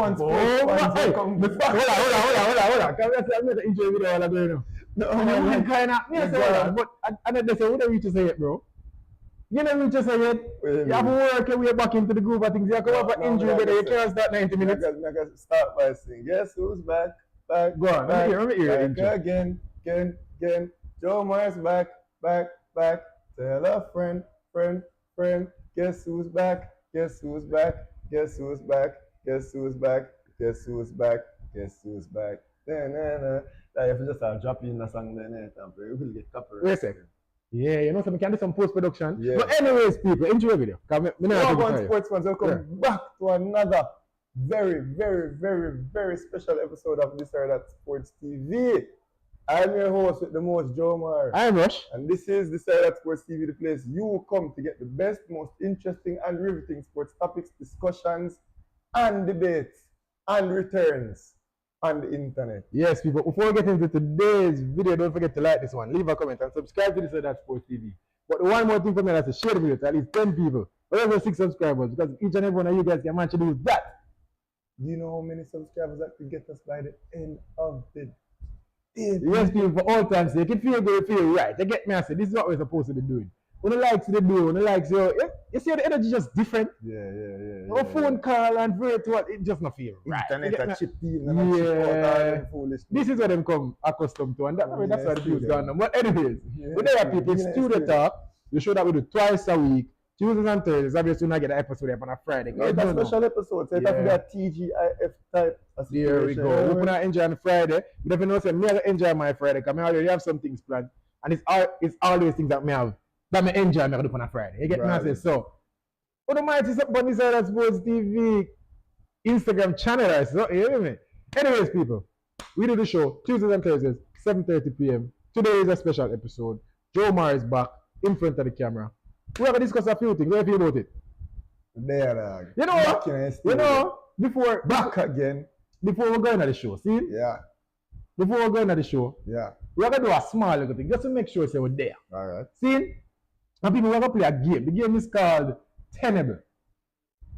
on, Hold on. Can we say injury video all again? No, man. Kind of. Yes, but I don't say what are you to say it, bro? You know what you say it? You have to work your way back into the groove of things. You have to have an injury video. You can't start 90 minutes. I can start by saying, guess who's back? Back. Go on. Let me hear it. Again. Joe Myers back. Tell a friend. Guess who's back? Guess who's back? Guess who's back? Guess who's back? Guess who's back? Guess who's back? Like if you just start dropping the song then you will get copyright. Wait a second. Yeah, you know, so we can do some post-production. Yeah. But anyways, people, enjoy video. Sports fans, welcome back to another very special episode of This or That Sports TV. I'm your host with the most, Joe Mar. I'm Rush. And this is This or That Sports TV, the place you come to get the best, most interesting and riveting sports topics, discussions, and debates, and returns on the internet. Yes, people, before we get into today's video, don't forget to like this one, leave a comment, and subscribe to This or That Sports TV. But one more thing for me, that's to share the video to at least 10 people, whatever 6 subscribers, because each and every one of you guys can manage to do that. Do you know how many subscribers that could get us by the end of the day? Yes, people, for all time's sake, it feel good, it feel right. You get me, I say, this is what we're supposed to be doing. When the likes they do, when the likes you see the energy just different. Yeah. No phone call and virtual, it just not feel right. Internet and chip in and this is what them come accustomed to, and that's why the views gone on. But anyways, with other people, studio talk, we show that we do twice a week, Tuesdays and Thursdays. Obviously, not get an episode up on a Friday. It's a special episode, so it has to be a TGIF type. There we go. We're gonna enjoy on Friday. But if you know, say me I enjoy my Friday, because I already have some things planned, and it's always things that me have. That I enjoy me on a Friday. You get me? I say so. What am I to say about This or That Sports TV Instagram channel? So, you hear me? Anyways, people, we do the show Tuesdays and Thursdays, 7:30 p.m. Today is a special episode. Joe Mar is back in front of the camera. We have to discuss a few things. What do you feel about it? There, dog. You know what? Before we're going to the show, see? Yeah. Before we're going to the show, we're going to do a small little thing just to make sure we're there. All right. See? And people, we're going to play a game. The game is called Tenable.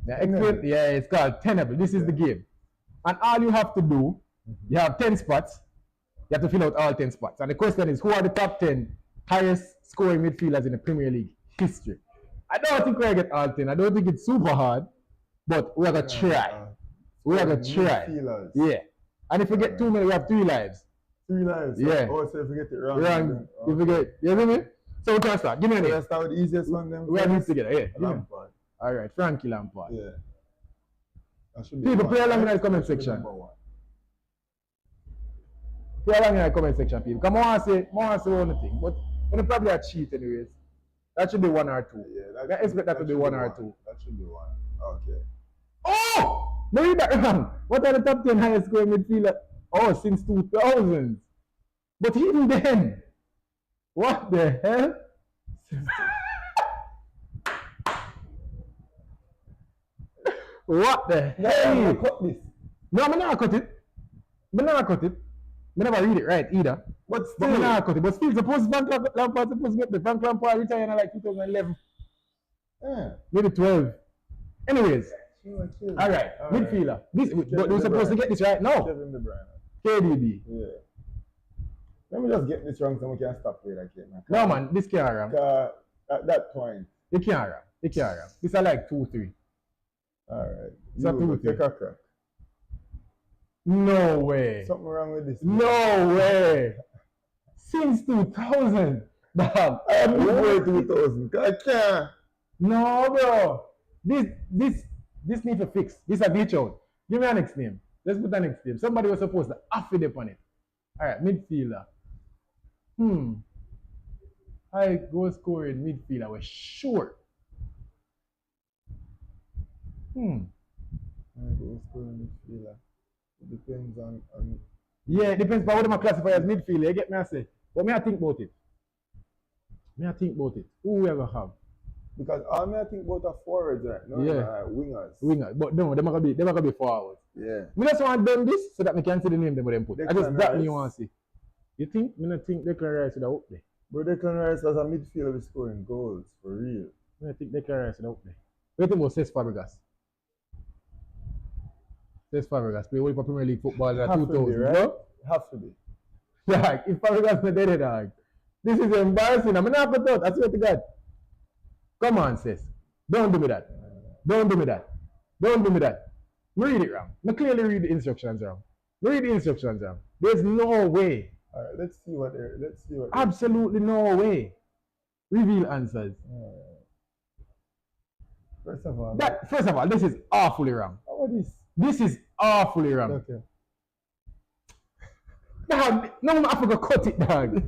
It's called Tenable. This is the game. And all you have to do, you have 10 spots. You have to fill out all 10 spots. And the question is, who are the top 10 highest scoring midfielders in the Premier League history? I don't think we're going to get all 10. I don't think it's super hard. But we're going to try. We're going to try. Yeah. And if we get too many, we have 3 lives. 3 lives? Yeah. Oh, so if we get it wrong. If we get, you know what I mean? So we can start. Give me a name. Let's start with the easiest one then. We have these together, yeah. Lampard. Alright, Frankie Lampard. Yeah. People, play along in the comment section. Play along in the comment section, people. Come on, say one thing. But we'll probably a cheat anyways. That should be 1 or 2. Yeah, I expect that to be 1 or 2. That should be 1. Okay. Oh! No, you got wrong. What are the top 10 highest scoring midfielders? Oh, since 2000. But even then, what the hell? What the hell? Cut this. No, I'm not cut it. I never read it right either. But still, I'm not cut it. But still, suppose Frank Lampard supposed to get the Frank Lampard retired in like 2011. Maybe 12. Anyways. All right. Midfielder. But we're supposed to get this right now. Kevin De Bruyne. KDB. Yeah. Let me just get this wrong so we can stop playing that game. No, man. This can't wrong. At that point. It can't wrong. These are like 2-3. Alright. It's a 2-3. Take a crack. No way. Something wrong with this. No way. Since 2000. Dog. I am before 2000. I can't. No, bro. This needs to fix. This a glitch out. Give me a next name. Let's put a next name. Somebody was supposed to affid upon it. Alright, midfielder. High goal scoring midfielder. We're sure. High goal scoring midfielder. It depends on. Yeah, it depends on what I classify as midfielder. You get me? I say. But me I think about it. Who we ever have? Because all I think about are forwards, right? No, wingers. But no, they're not gonna be forwards. Yeah. Me just want them this so that I can see the name them put. I just that me want to see. You think? Me not think Declan Rice is up there. But Declan Rice as a midfielder is scoring goals for real. I think Declan Rice is up there. What do you think about Cesc Fabregas? Says Fabregas. Play for Premier League football in the Have to be, 2000s, right? no? Have to be. Like, if Fabregas not dead, dog. This is embarrassing. I'm not going to I swear to God. Come on, sis. Don't do me that. Don't do me that. Don't do me that. Me read it wrong. Me clearly read the instructions wrong. Me read the instructions wrong. There's no way. All right, let's see what. Absolutely no way. Reveal answers. First of all, this is awfully wrong. what is? This is awfully wrong. Okay. Dog, no, I forgot cut it, dog.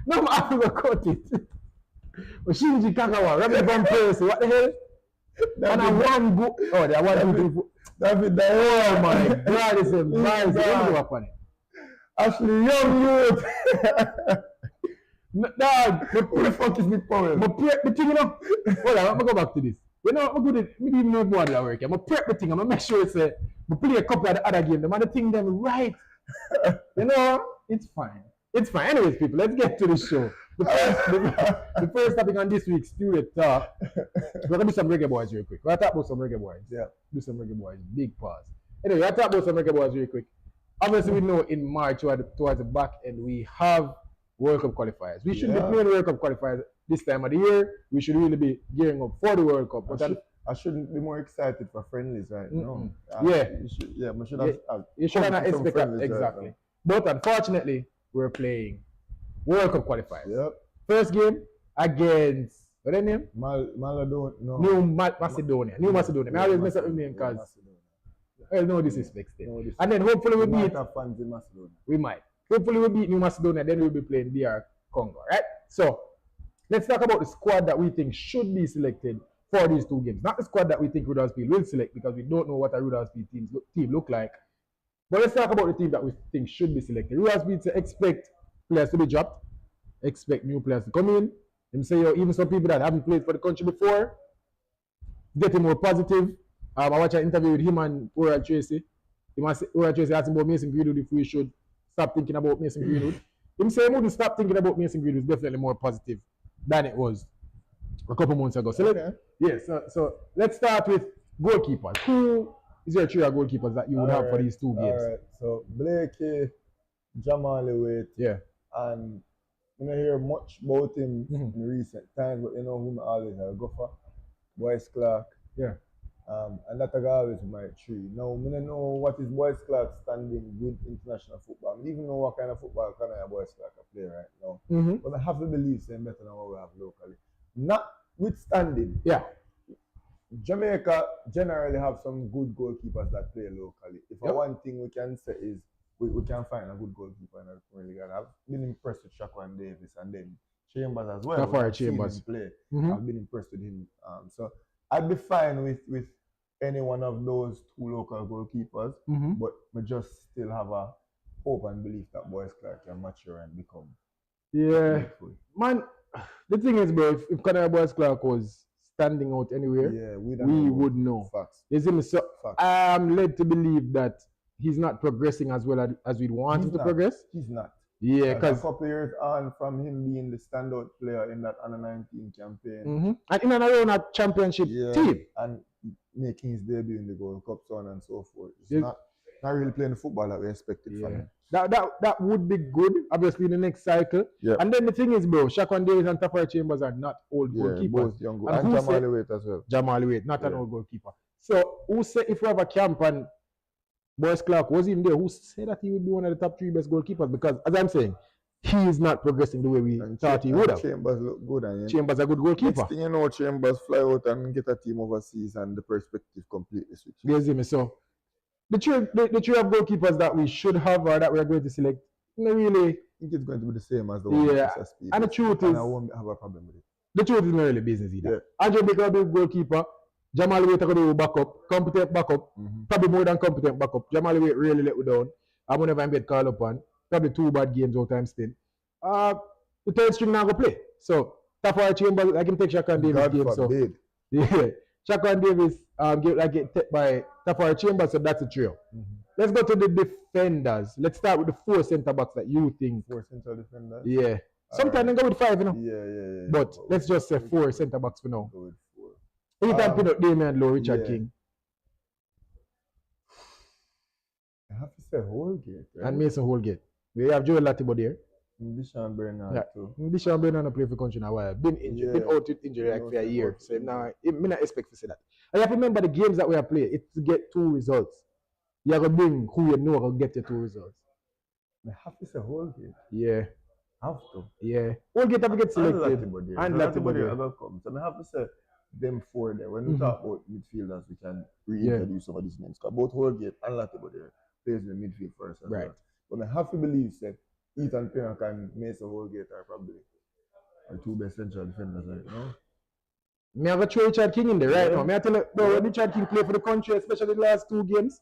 No, I forgot cut it. Shinji Kagawa, Robert Van Persie, what the hell? And I one go. Oh, they want to. David, oh my God, it's embarrassing. Let me go up on it. Ashley Young youth. Dog, who the fuck is Nick Powell? The thing, you know. Hold on, I'm gonna go back to this. You know, I'm good at maybe even know more that work. I'm gonna prep the thing. I'm gonna make sure it's a. We play a couple of the other games. I'm gonna think them right. You know, it's fine. It's fine. Anyways, people, let's get to the show. The first topic on this week's Studio Talk. We're gonna do some reggae boys real quick. We're gonna talk about some reggae boys. Yeah. Do some reggae boys. Big pause. Anyway, we're gonna talk about some reggae boys real quick. Obviously, we know in March towards the back end we have World Cup qualifiers. We should be playing World Cup qualifiers this time of the year. We should really be gearing up for the World Cup. But I shouldn't be more excited for friendlies right now. We should have. You should not expect that exactly. Right, but unfortunately, we're playing World Cup qualifiers. Yep. First game against what's their name? New Macedonia. New Macedonia. I always mess up with name because no disrespect still. And then hopefully we beat fans in Macedonia. We might. Hopefully we beat New Macedonia, then we'll be playing DR Congo, right? So let's talk about the squad that we think should be selected for these two games. Not the squad that we think Rudolphsfield will select because we don't know what a Rudolphsfield team look like. But let's talk about the team that we think should be selected. Rudolphsfield expect players to be dropped, expect new players to come in. Them say even some people that haven't played for the country before, getting more positive. I watched an interview with him and Oral Tracy. Oral Tracy asked him about Mason Greenwood if we should stop thinking about Mason Greenwood. Him saying we wouldn't stop thinking about Mason Greenwood is definitely more positive than it was a couple months ago. So so let's start with goalkeepers. Who is your trio goalkeepers that you would have for these two games? All right. So Blakey, Jamal Waite, and I don't hear much about him in recent times, but you know whom I always have go for. Boyce Clark. Yeah. And that I always my three. Now I don't know what is Boyce Clark standing with international football. I don't even know what kind of football can Boyce Clark play right now. But I have to believe they're better than what we have locally. Notwithstanding, Jamaica generally have some good goalkeepers that play locally. If one thing we can say is we can find a good goalkeeper in the Premier League. I've been impressed with Shaquan Davis and then Chambers as well. Chambers play. I've been impressed with him. So I'd be fine with any one of those two local goalkeepers, but we just still have a hope and belief that Boyce Clark can mature and become. Yeah, man. The thing is, bro, if Conor Boyce Clark was standing out anywhere, we would know. Facts. You see me? So I'm led to believe that he's not progressing as well as we'd want him to progress. He's not. Yeah, because a couple years on from him being the standout player in that under 19 campaign, and in and around a championship team, and making his debut in the Gold Cup, so on and so forth. It's not really playing the football that we expected from him. That would be good, obviously, in the next cycle. Yeah. And then the thing is, bro, Shaquan Davis and Tafari Chambers are not old goalkeepers. Both young goalkeepers. And Jamal Waite as well. Jamal Waite, not an old goalkeeper. So who said if we have a camp and Boyce Clark was in there, who said that he would be one of the top 3 best goalkeepers? Because as I'm saying, he is not progressing the way we thought he would have. Chambers look good, and Chambers a good goalkeeper. Next thing you know, Chambers fly out and get a team overseas, and the perspective completely switches. You see me? So the three of goalkeepers that we should have or that we are going to select, really, I think it's going to be the same as the one. And the truth is, I won't have a problem with it. The truth is not really business either. Andre Baker will be a goalkeeper. Jamal Waite will be backup, competent backup, probably more than competent backup. Jamal Waite really let me down. I whenever I get called upon, probably 2 bad games all time still. The third string now go play. So Tafari Chambers, I can take Shaquan Davis game. So Shaquan Davis get tapped by Tafari Chambers, so that's a trio. Let's go to the defenders. Let's start with the 4 centre backs that you think. 4 centre defenders. Yeah. Sometimes they go with 5, you know. Yeah. But let's just say 4 centre backs for now. Go with 4. Anytime put up Damian Lowe, Richard King. say Holgate, right? And Mason Holgate. We have Joel Latibo there. Deshaun Bernard too. Deshaun Bernard play for country in a while. Been injured, been out with injury like for a year. So now I not expect to see that. And you have to remember the games that we have played, it's to get 2 results. You have to bring who you know will get you 2 results. I have to say Holgate. Yeah. Have to. Yeah. Holgate have to get selected. And Latibo there. Come. So I have to say them 4 there. When we talk about midfielders, we can reintroduce some of these names. Because both Holgate and Latibo there plays in the midfield first. Right. But I have to believe that Ethan Pinnock and Mason Holgate are probably our 2 best central defenders right now. Me have a throw Richard King in there right now. Me I tell you, when Richard King play for the country, especially the last 2 games.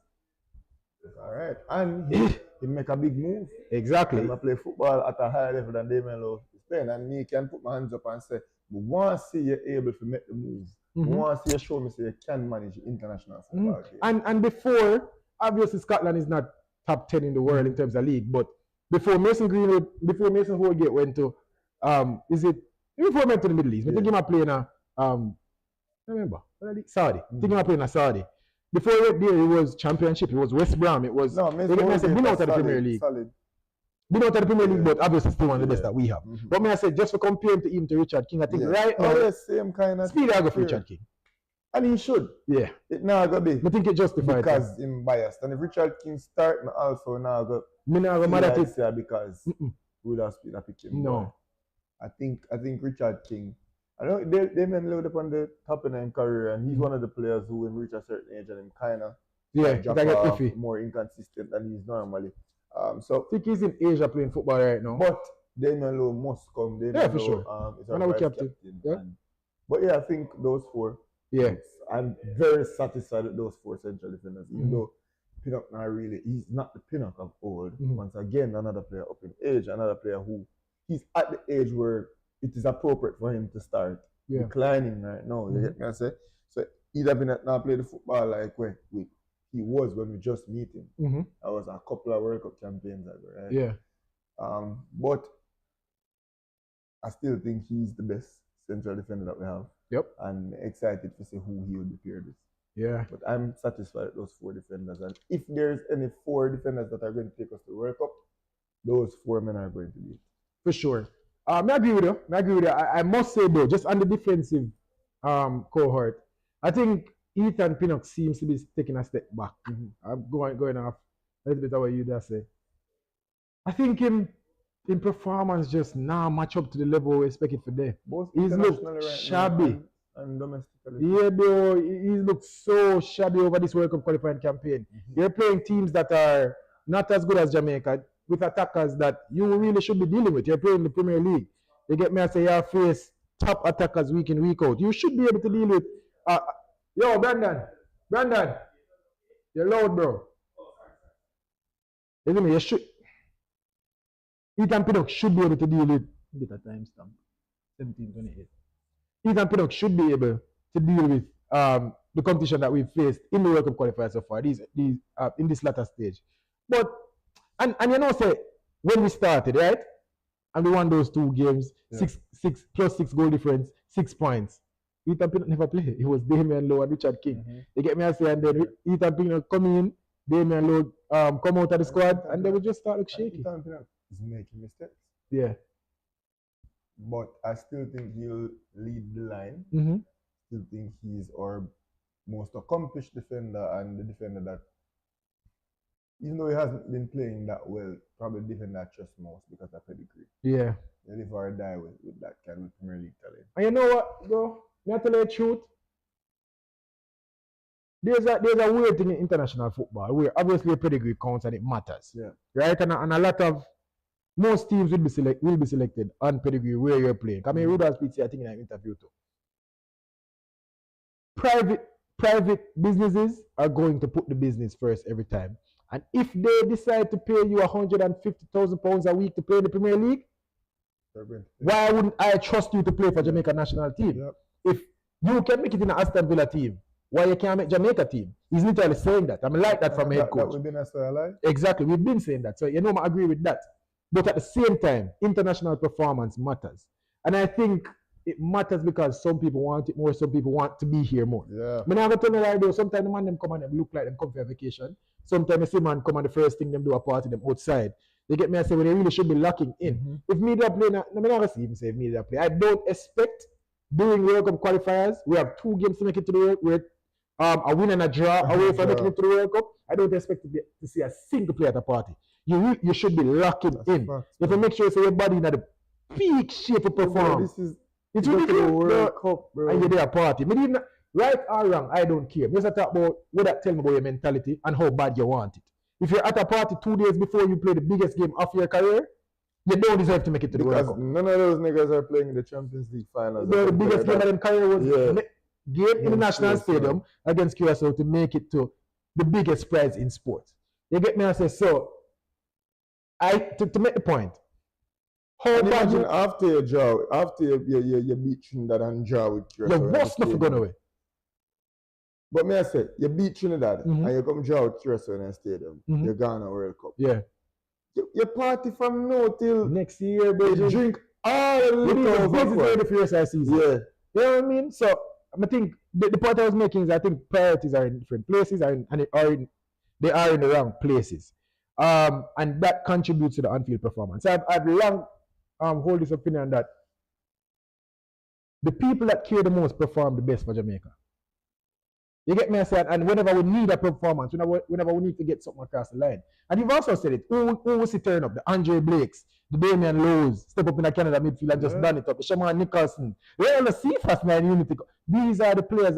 Alright. And he make a big move. Exactly. He play football at a higher level than Damien Lowe is playing. And me can put my hands up and say, we want to see you able to make the move. We want to see you show me say you can manage international football game. And before, obviously Scotland is not top 10 in the world in terms of league, but before Mason Holgate went to before he went to the Middle East, I think he might play in a Saudi. I think he might play in a Saudi. Before he went there, it was Championship, it was West Brom, it was been out of the Premier League. Been out of the Premier League, but obviously still one of the best that we have. But may I say, just for comparing to him to Richard King, I think right now same kind of speed I go for Richard King. And he should. Yeah. It now go be. I think it justified because him biased. And if Richard King start also now go mad at it because we would have speed up pick him. No. I think Richard King, I know they may load up on the top of his career, and he's one of the players who when reach a certain age and him kinda drop off, more inconsistent than he's normally. So I think he's in Asia playing football right now. But Damien Lowe must come. For sure. Is our captain. Yeah. But yeah, I think those 4. Yeah. I'm very satisfied with those 4 central defenders. Even though Pinnock he's not the Pinnock of old. Once again, another player up in age, another player who he's at the age where it is appropriate for him to start declining right now. You get me? I say? So either Pinnock now play the football like where he was when we just meet him. That was a couple of World Cup campaigns ago, right? Yeah. But I still think he's the best central defender that we have. Yep. And excited to see who he will be paired with. Yeah. But I'm satisfied with those 4 defenders. And if there's any 4 defenders that are going to take us to the World Cup, those 4 men are going to be it. For sure. I agree with you. I must say though, just on the defensive cohort, I think Ethan Pinnock seems to be taking a step back. I'm going off a little bit of what you just say. I think in performance just now match up to the level we expect it for them. He's looked shabby. And domestically. Yeah, though, he's looked so shabby over this World Cup qualifying campaign. You're playing teams that are not as good as Jamaica with attackers that you really should be dealing with. You're playing the Premier League. You get me? I say you face top attackers week in, week out. You should be able to deal with. Yo, Brandon, you're loud, bro. You me? You should. Ethan Pinnock should be able to deal with. Get a timestamp. 17:28. Ethan Pinnock should be able to deal with the competition that we've faced in the World Cup qualifiers so far. These in this latter stage. But and you know, say when we started, right? And we won those 2 games, 6 +6 goal difference, 6 points. Ethan Pinnock never played. It was Damien Lowe and Richard King. You get me? I say, and then Ethan Pinnock come in, Damien Lowe come out of the squad, and they would just start shaky. Ethan Pinnock is making mistakes. Yeah. But I still think he'll lead the line. Still think he's our most accomplished defender and the defender that, even though he hasn't been playing that well, probably the defender I trust most because of pedigree. Yeah. You live or die with that kind of Premier League talent. And you know what, bro? Me tell you the truth. There's a weird thing in international football where obviously pedigree counts and it matters. Yeah. Right? And a lot of most teams will be selected on pedigree where you're playing. I mean, Rudolph speaks here, I think in an interview too. Private businesses are going to put the business first every time. And if they decide to pay you £150,000 a week to play in the Premier League, why wouldn't I trust you to play for Jamaica national team? Yep. If you can make it in an Aston Villa team, why you can't make Jamaica team? He's literally saying that. I mean, like that from head coach. That we've been alive. Exactly, we've been saying that. So you know, I agree with that. But at the same time, international performance matters. And I think it matters because some people want it more, some people want to be here more. Yeah. I never tell you like though, sometimes the man them come and them look like them come for a vacation. Sometimes you see man come and the first thing them do a party them outside. They get me and say when they really should be locking in. Mm-hmm. If media play, I never see even say if media play. I don't expect during World Cup qualifiers, we have 2 games to make it to the World Cup. A win and a draw away from making it to the World Cup. I don't expect to see a single player at a party. You should be locking in. You have to make sure you your body in the peak shape of performance. It's ridiculous. World Cup, bro. And you're there party. Right or wrong, I don't care. Just talk about what that tell me about your mentality and how bad you want it. If you're at a party 2 days before you play the biggest game of your career, you don't deserve to make it to the World Cup. None of those niggas are playing in the Champions League finals. The biggest game of their career was game in the National Stadium against QSO to make it to the biggest prize in sports. You get me? I say so. To make the point. How imagine after you draw, after you beat Trinidad and draw with QSO. Your worst stuff going away. But me I say, you beat Trinidad and you come draw with QSO in the stadium. You're gone to World Cup. Yeah. You party from now till next year, baby. You drink all the little for the first season. Yeah. You know what I mean? So I think the point I was making is I think priorities are in different places and they are in the wrong places. And that contributes to the on-field performance. I've long hold this opinion that the people that care the most perform the best for Jamaica. You get me? I said, and whenever we need a performance, whenever we need to get something across the line. And you've also said it, who will see turn up? The Andre Blakes, the Damian Lowe's, step up in the Canada midfield and just done it up. The Shaman Nicholson. They're all the Cephas, man, Unity. These are the players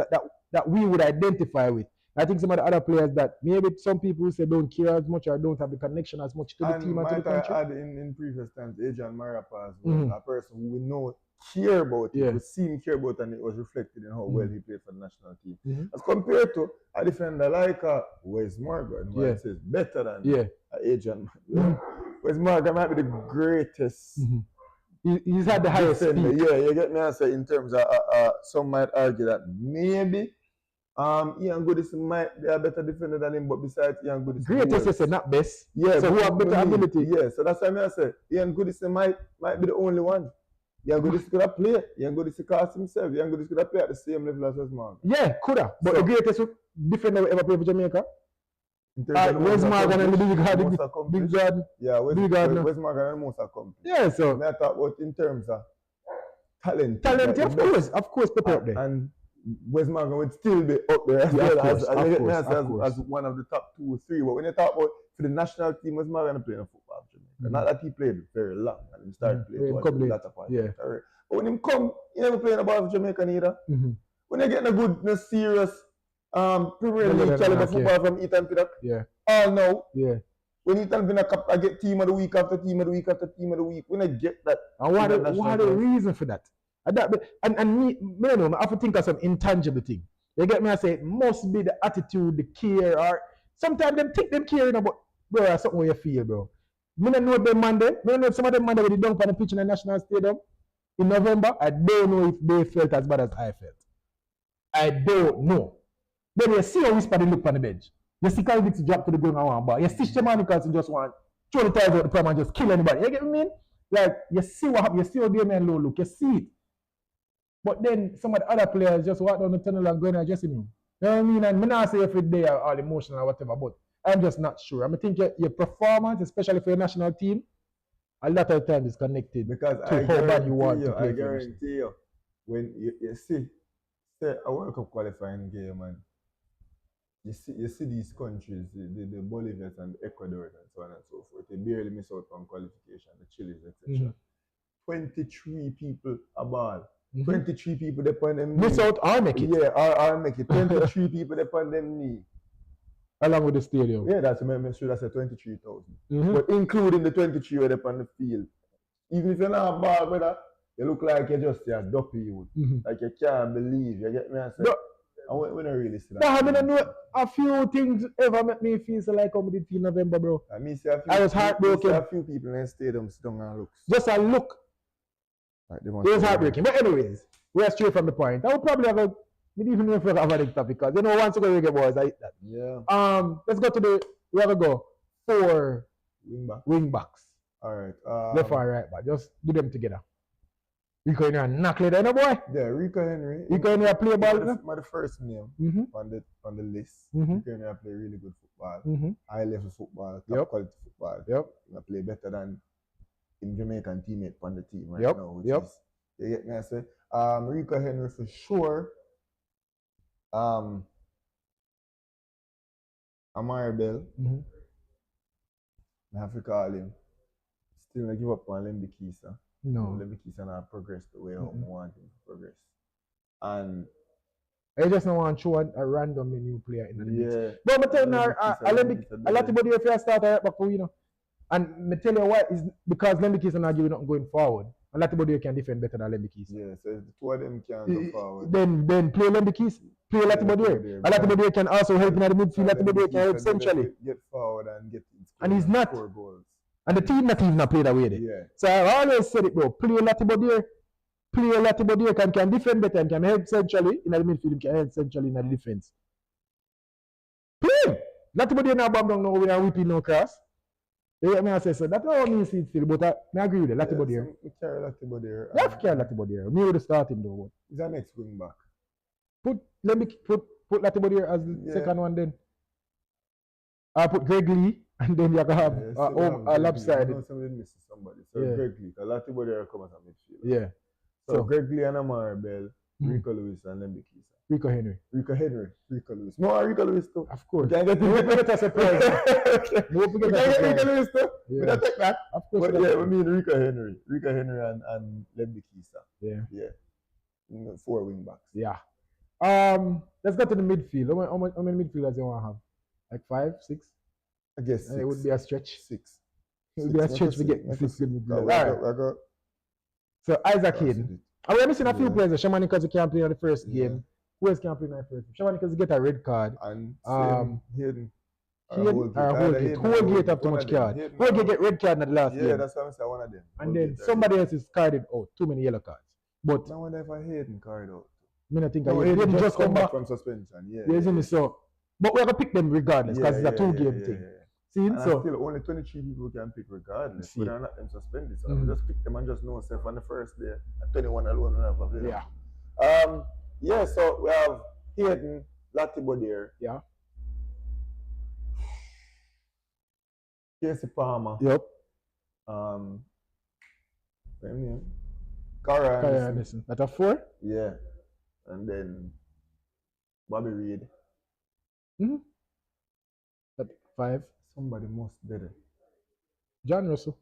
that we would identify with. I think some of the other players that maybe some people say don't care as much or don't have the connection as much to the team and to the country. I had in previous times, Adrian Marapa as well, a person who we know care about it, we see him care about, and it was reflected in how well he played for the national team. As compared to a defender like Wes Morgan, who I say is better than Adrian. Wes Morgan might be the greatest. He's had the highest speed. Yeah, you get me answer in terms of some might argue that maybe Ian Goodison might be a better defender than him, but besides Ian Goodison, greatest is not best. Yeah, so who have better ability? Yeah, so that's why I say Ian Goodison might be the only one. Ian Goodison could have played. Ian Goodison cost himself. Ian Goodison could have played at the same level as Wes Morgan. Yeah, could have. But so, the greatest defender who ever played for Jamaica? Wes Morgan and the Big Jordan. Yeah, Wes Morgan and the most accomplished. Yeah, so I talk about in terms of talent. Talent, of course, put up there. And Wes Morgan would still be up there as one of the top 2 or 3. But when you talk about for the national team, Wes Morgan playing football for Jamaica. Not that he played very long, and he started playing towards the latter part of his career. But when he come, he never playing about for Jamaica neither. When you get a good, serious Premier League caliber football from Ethan Pinnock, all now. When Ethan Pinnock I get team of the week after team of the week after team of the week, when I get that. And what the reason for that? And me, I have to think of some intangible thing. You get me? I say it must be the attitude, the care, or sometimes them think them caring about, bro, or something where you feel, bro. Me don't know them man there. Me don't know some of them man there when they dunk on the pitch in the National Stadium in November. I don't know if they felt as bad as I felt. I don't know. Then you see how whisper they look on the bench. You see Kyle Dix drop to the ground and one bar. You see Shaman Nicholson just want throw the tires out the pram and just kill anybody. You get me? Mean? Like you see what happened. You see how Damian Lowe look. You see it. But then some of the other players just walk down the tunnel and go in the dressing room. You know what I mean? And I'm not saying if they are all emotional or whatever, but I'm just not sure. I think your performance, especially for your national team, a lot of times is connected because to how bad you want to play. I guarantee you, when you see a World Cup qualifying game, and you see these countries, the Bolivians and the Ecuador and so on and so forth, they barely miss out on qualification, the Chiles, etc. 23 people a ball. 23 people depend them miss out or make it. Yeah, or make it. 23 people depend them knee. Along with the stadium. Yeah, that's a 23,000. But including the 23 who depend the field. Even if you're not a ball, brother, you look like you're just a dopey youth. Like you can't believe. You get me? I say, we don't really see that. No, I mean, know a few things ever make me feel so like how we did feel November, bro. I was heartbroken. A few people in the stadium sit down and look. Just a look. Like it was heartbreaking. But anyways, we're straight from the point. I would probably have we didn't even know if we have a topic because once you go reggae boys, I eat that. Yeah. Let's go to we have to go 4 wing backs. All right. Left or right back. Just do them together. Rico Henry and knock it down, boy. Yeah, Rico Henry. Rico Henry play ball. My first name on the list. Mhm. Rico Henry play really good football. Mhm. High level football, top quality football. Yep. I play better than in Jamaican teammate on the team right now. Which is, you get me? I say, Rico Henry for sure. Amari Bell. I have to call him. Still not give up on Lembikisa. No. Lembikisa not progress the way I want him to progress. And I just don't want to show a random new player in the mix. But I tell you, a lot of if you start right back for you know. And I tell you why is because Lembikisa not giving up going forward. A lot of you can defend better than Lembikisa. Yeah, so if the two of them can go forward. Then play Lembikisa. Play a lot of you. A lot of you can also help in the midfield. A lot of you can help centrally. Get forward and get and he's not. Goals. And the team not even play that way there. Yeah. So I always said it, bro. Play a lot of there. Play a lot of there can defend better and can help centrally in the midfield, can help centrally in the defense. Play! Lot of there now bomb down now we are whipping no cross. You get me I say so. That's how me see it still, but I agree with it. Latibo there. We carry Latibo there. You have to carry Latibo there. Me would start him though. He's our next wing back. Let me put Latibo there as the second one then. I put Greg Lee. And then you can have a lopsided. You know somebody misses somebody. So Greg Lee, a lot of people there come as a midfielder. Yeah. So Greg Lee and Amari Bell, Rico Lewis and Lembikisa. Rico Henry. Rico Lewis. No, Rico Lewis too. Of course. Can I get a surprise? Can I get Rico Lewis too? Yeah. I take that. Of course. But yeah, we mean Rico Henry and Lembikisa. Yeah. Yeah. 4 wing backs. Yeah. Let's go to the midfield. How many midfielders do you want to have? Like 5, 6? I guess 6. It would be a stretch. 6. It would be a stretch to get 6 good midfielders. Right. So Isaac Hayden. And we're missing a few players. Shamani because he can't play on the first game. Who else can't play in the first game? Shamani because he get a red card. And Hayden. Holgate have too much card. Holgate get red card in the last game. Yeah, that's why I'm saying one of them. And then somebody else is carded out. Too many yellow cards. But I wonder if I Hayden carded out. I mean, I think Hayden just come back from suspension. Yeah. So, but we're gonna pick them regardless because it's a 2-game thing. See, so still only 23 people can pick regardless. But they're not them suspended. So I just pick them and just know myself on the first day. At 21 alone, I have available. Yeah. So we have Hayden, Latibo there. Yeah. Casey Palmer. Yep. Same name. Cara Anderson. That a 4? Yeah. And then Bobby Reid. That 5. Somebody must did it. John Russell.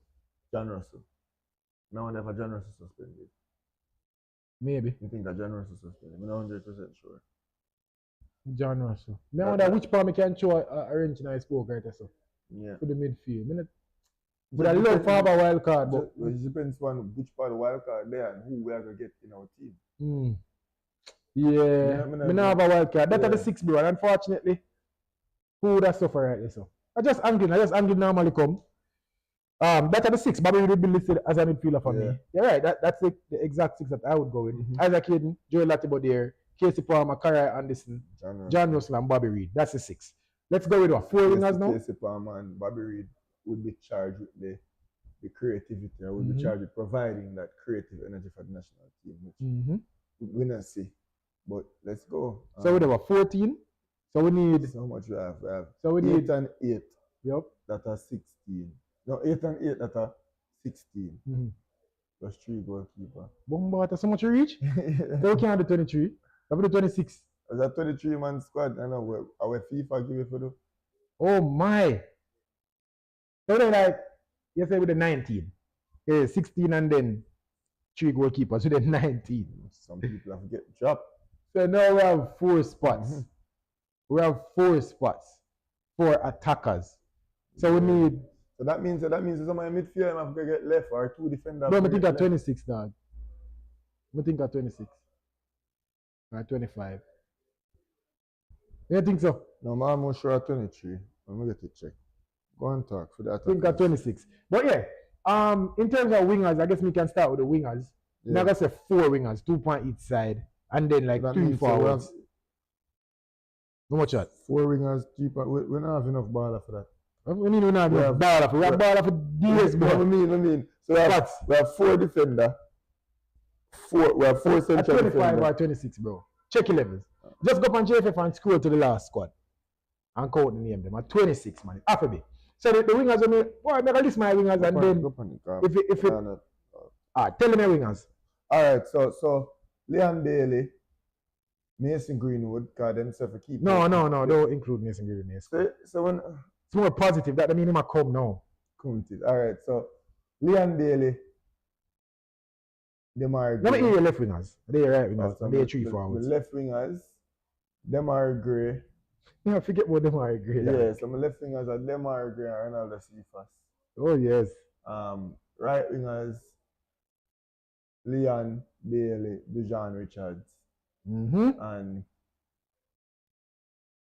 No one ever John Russell suspended. Maybe. You think that John Russell suspended? I'm not 100% sure. John Russell. I wonder which part we can show a range in his spoke right so. Yeah. For the midfield. But I love for a wild card, but it depends on which part of the wild card there and who we are gonna get in our team. Yeah. We don't have a wild card. That's the 6 bro. And unfortunately, who would have suffered right there so? I just angry normally come. Better the 6. Bobby would be listed as a midfielder for me. You're right. That's the exact 6 that I would go with. Isaac Hayden, Joel Latibo there, Casey Palmer, Cara Anderson, John Russell, and Bobby Reid. That's the 6. Let's go with what? 4 wingers now? Casey Palmer and Bobby Reid would be charged with the creativity. I would be charged with providing that creative energy for the national team, which we not see. But let's go. So we have 14. So we need. So much we have. So we 8 need and 8. Yep. That are 16. No, 8 and 8 that are 16. Plus 3 goalkeeper. Bomba, that's so much you reach? So we can't do 23. We do 26. It's a 23-man squad. I know our FIFA give it for the. Oh my. So then like, you say with the 19. Yeah, 16 and then 3 goalkeepers with the 19. Some people have to get dropped. So now we have 4 spots. We have 4 spots. 4 attackers. So we need. So that means somebody midfield have to get left or 2 defenders. No, I think at 26 dog. I think at 26. Or 25. You think so? No, I'm almost sure at 23. I'm gonna get to check. Go and talk for that. I think at 26. But yeah, in terms of wingers, I guess we can start with the wingers. Yeah. I'm gonna say 4 wingers, 2 point each side, and then like 3 forwards. How much that? 4 wingers, 3 point. We don't have enough baller for that. We need enough baller for DS, bro. I mean. So we have 4 defender, four At central 25 defenders. or 26, bro. Check your levels. Just go up on JFF and scroll to the last squad. And count the name them. At 26, man. Half a bit. So the wingers, I make a list my wingers and then if it tell me wingers. Alright, so Leon Bailey, Mason Greenwood, because them self keep. No, don't include Mason Greenwood. So when it's more positive, that mean him a come now. Alright, so Leon Bailey, Demar Gray. Let me hear your left wingers. They right wingers. So they 3 forwards. The left wingers, Demar Gray. Yeah, forget about Demar Gray. Yes, so my left wingers are Demar Gray and Ronaldo Cephas. Oh yes. Right wingers, Leon Bailey, Dujan Richards. And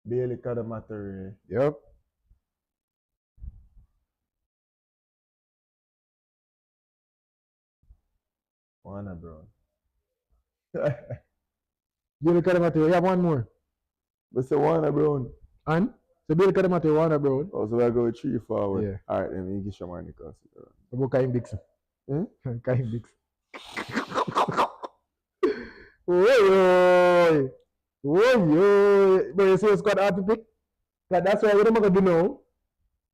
Bailey Kadamatare. Yep. Warner Brown. Bailey Kadamatare, you have one more. But say Warner Brown. And? So Bailey Kadamatare, Warner Brown. Oh, so we go 3 forward. Yeah. Alright, then we give Shamani Nicholas. About Kaim Dixon. Kaim Dixon. Oi. But you see what's got hard to pick? That's why what I'm going to do now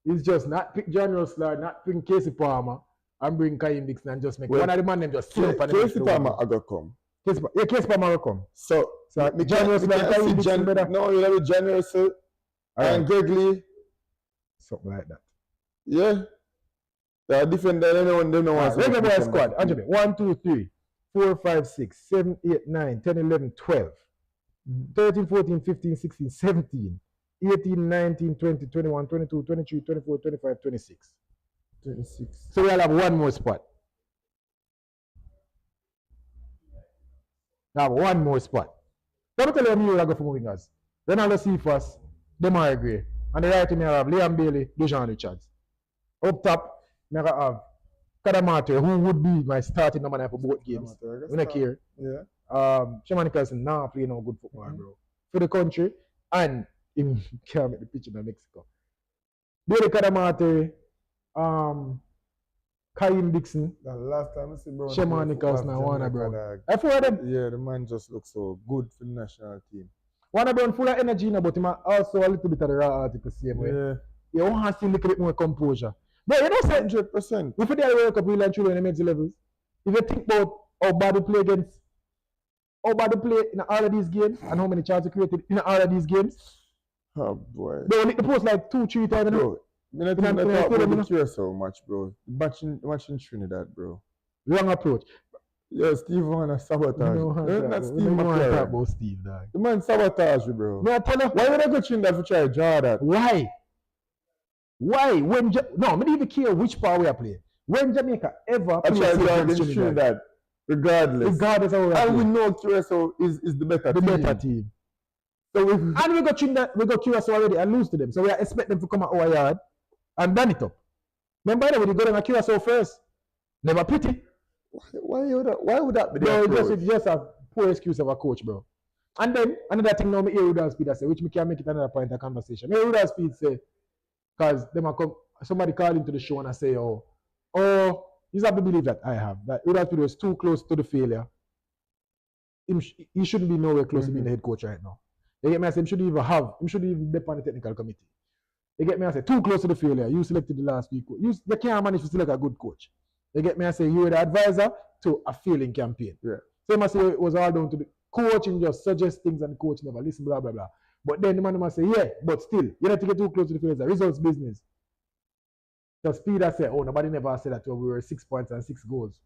is just not pick John Rosler, not pick Casey Palmer, and bring Kaim Dixon and just make one of the man them just sit up and Casey Palmer I got come. Casey Palmer will come. So John Rosler and Kaim Dixon better. No, you have John Russell and Greg Lee. Something like that. Yeah. They are different than anyone they know. Regular boy squad. 1, 2, 3, 4, 5, 6, 7, 8, 9, 10, 11, 12, 13, 14, 15, 16, 17, 18, 19, 20, 21, 22, 23, 24, 25, 26. 26. So we'll have one more spot. We have one more spot. Let me tell you who I go for wingers. Ronaldo Cephas, Demar Gray. On the right, we have Liam Bailey, Dujan Richards. Up top, I have Kadamatare, who would be my starting number 9 for both games. We don't care. Yeah. Shamani Nicholas now play no good football, bro. For the country and in can't make the pitch in Mexico. Bailey Kadamatare, Kaim Dixon. The last time I see bro. Shamani Nicholas now Warner Brown. I feel them. Yeah, the man just looks so good for the national team. Warner Brown full of energy now, but him also a little bit of the raw article same way. Yeah. You want to see a little bit more composure. But you know, 100%. If they World Cup, we'll actually in the major levels. If you think about how bad they play against, how bad they play in all of these games, and how many chances created in all of these games. Oh boy. They only post like 2-3 times. Bro, I don't think I talk about the Curacao match, bro. Match in Trinidad, bro. Wrong approach. Yeah, Steve wanna sabotage. Not Steve McClaren. Talk about Steve, dog. The man sabotage you, bro. No, I tell you. Why would I go Trinidad for try to draw that? Why? When no, I don't even care which part we are playing. When Jamaica ever I try to draw against against Trinidad, regardless of and we know Curacao is the better team. So we got Trinidad, we got Curacao already and lose to them. So we expect them to come at our yard and burn it up. Remember that when you go down to Curacao first, never pretty. Why would that be the approach? It's just a poor excuse of a coach, bro. And then another thing now, me hear Rudolph Speed say, which me can make it another point of conversation. Me hear Rudolph Speed say, because somebody called into the show and I say, oh, you have to believe that I have. That Rudolph Speed was too close to the failure. He shouldn't be nowhere close to being the head coach right now. They get me, I say, he shouldn't even be on the technical committee. They get me, I say, too close to the failure. You selected the last week. You can't manage to select a good coach. They get me, I say, you were the advisor to a failing campaign. Yeah. So they must say it was all down to the coaching, just suggest things and the coach never listen, blah, blah, blah. But then the man must say, yeah, but still, you have to get too close to the failure. It's a results business. So Speed I say, oh, nobody never said that we were 6 points and 6 goals.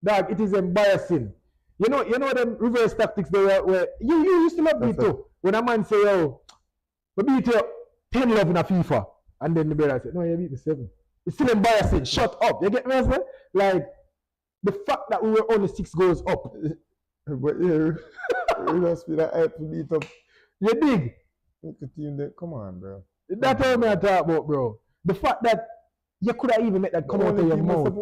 Dog, it is embarrassing. You know them reverse tactics there where you used to love me too. When a man say, oh, we beat you 10-11 in a FIFA, and then the brother say, no, you beat me 7. It's still embarrassing. Shut up. You get me? Like the fact that we were only 6 goals up. But yeah, it must be that I have to beat up. You dig? The team that, come on, bro. That's what I talk about, bro. The fact that you could have even made that come out of your mouth.